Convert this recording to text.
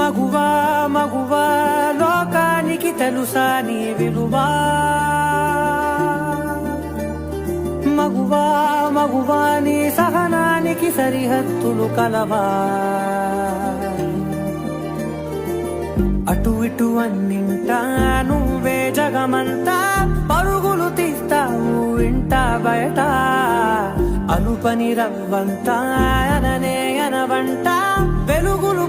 మగువా మగువా లోకానికి తెలుసా నీ విలువా మగువా మగువా నీ సహనానికి సరిహద్దులు కలవా అటు ఇటు అన్నింటా నువ్వే జగమంతా పరుగులు తీస్తావు ఇంట బయట అనుపని రవ్వంతా అననే అనవంట వెలుగులు